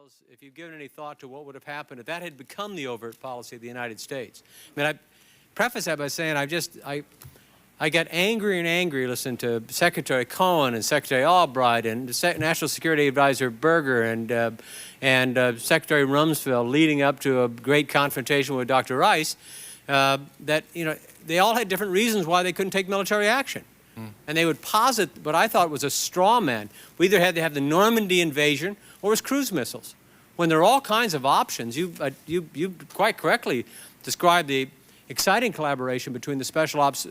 details if you've given any thought to what would have happened if that had become the overt policy of the United States. I mean, I preface that by saying I got angry and angry listening to Secretary Cohen and Secretary Albright and National Security Advisor Berger and Secretary Rumsfeld leading up to a great confrontation with Dr. Rice, that, you know, they all had different reasons why they couldn't take military action. And they would posit what I thought was a straw man. We either had to have the Normandy invasion or it was cruise missiles. When there are all kinds of options, you quite correctly described the exciting collaboration between the special ops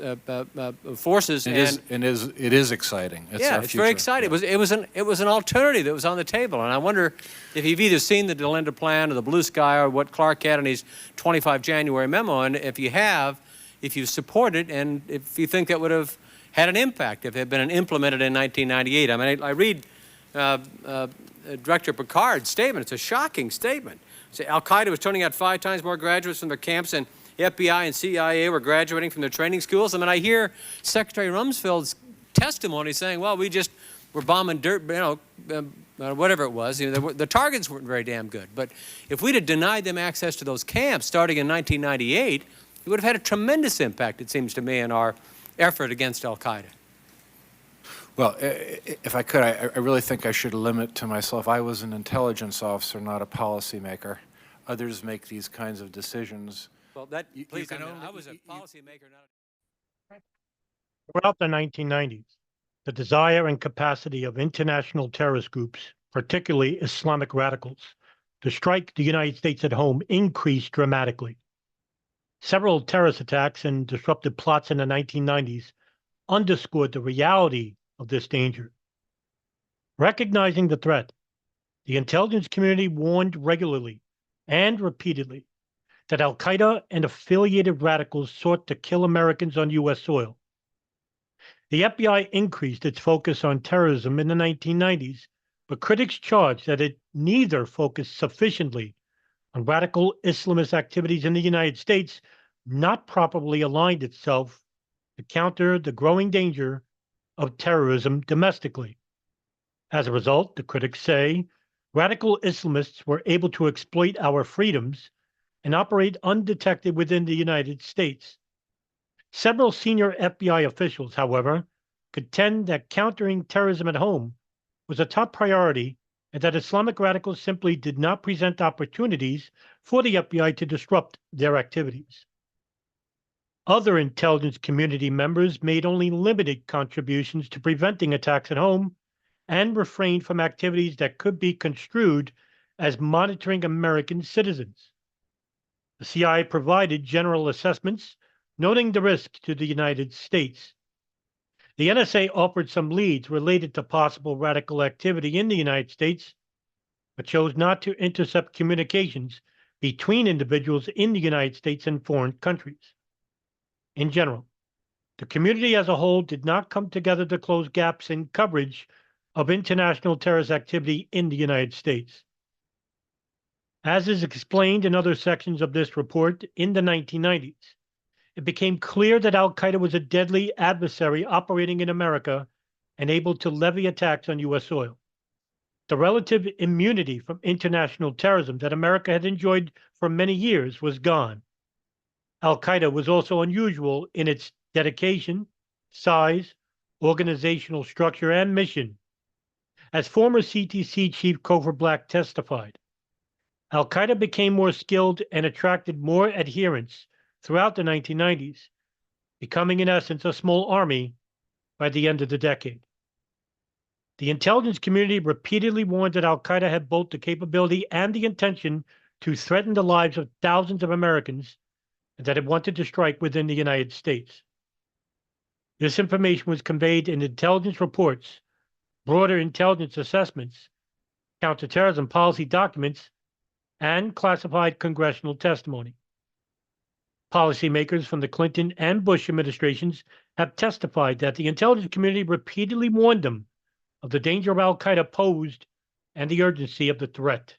forces it is exciting. It's very exciting. Yeah. It was an alternative that was on the table, and I wonder if you've either seen the Delinda Plan or the Blue Sky or what Clark had in his 25 January memo, and if you have, if you support it, and if you think that would have had an impact if it had been implemented in 1998. I mean, I read Director Picard's statement. It's a shocking statement. Al-Qaeda was turning out 5 times more graduates from their camps than the FBI and CIA were graduating from their training schools. I mean, I hear Secretary Rumsfeld's testimony saying, well, we just were bombing dirt, you know, whatever it was. You know, the targets weren't very damn good. But if we'd have denied them access to those camps starting in 1998, it would have had a tremendous impact, it seems to me, in our effort against Al-Qaeda. Well, if I could, I really think I should limit to myself. I was an intelligence officer, not a policymaker. Others make these kinds of decisions. Well, please, I was a policymaker, not a... Throughout the 1990s, the desire and capacity of international terrorist groups, particularly Islamic radicals, to strike the United States at home increased dramatically. Several terrorist attacks and disruptive plots in the 1990s underscored the reality of this danger. Recognizing the threat, the intelligence community warned regularly and repeatedly that Al-Qaeda and affiliated radicals sought to kill Americans on U.S. soil. The FBI increased its focus on terrorism in the 1990s, but critics charged that it neither focused sufficiently on radical Islamist activities in the United States, not properly aligned itself to counter the growing danger of terrorism domestically. As a result, the critics say, radical Islamists were able to exploit our freedoms and operate undetected within the United States. Several senior FBI officials, however, contend that countering terrorism at home was a top priority and that Islamic radicals simply did not present opportunities for the FBI to disrupt their activities. Other intelligence community members made only limited contributions to preventing attacks at home and refrained from activities that could be construed as monitoring American citizens. The CIA provided general assessments, noting the risk to the United States. The NSA offered some leads related to possible radical activity in the United States, but chose not to intercept communications between individuals in the United States and foreign countries. In general, the community as a whole did not come together to close gaps in coverage of international terrorist activity in the United States. As is explained in other sections of this report, in the 1990s, it became clear that Al-Qaeda was a deadly adversary operating in America and able to levy attacks on U.S. soil. The relative immunity from international terrorism that America had enjoyed for many years was gone. Al-Qaeda was also unusual in its dedication, size, organizational structure, and mission. As former CTC Chief Cofer Black testified, Al-Qaeda became more skilled and attracted more adherents throughout the 1990s, becoming in essence a small army by the end of the decade. The intelligence community repeatedly warned that Al-Qaeda had both the capability and the intention to threaten the lives of thousands of Americans and that it wanted to strike within the United States. This information was conveyed in intelligence reports, broader intelligence assessments, counterterrorism policy documents, and classified congressional testimony. Policymakers from the Clinton and Bush administrations have testified that the intelligence community repeatedly warned them of the danger Al-Qaeda posed and the urgency of the threat.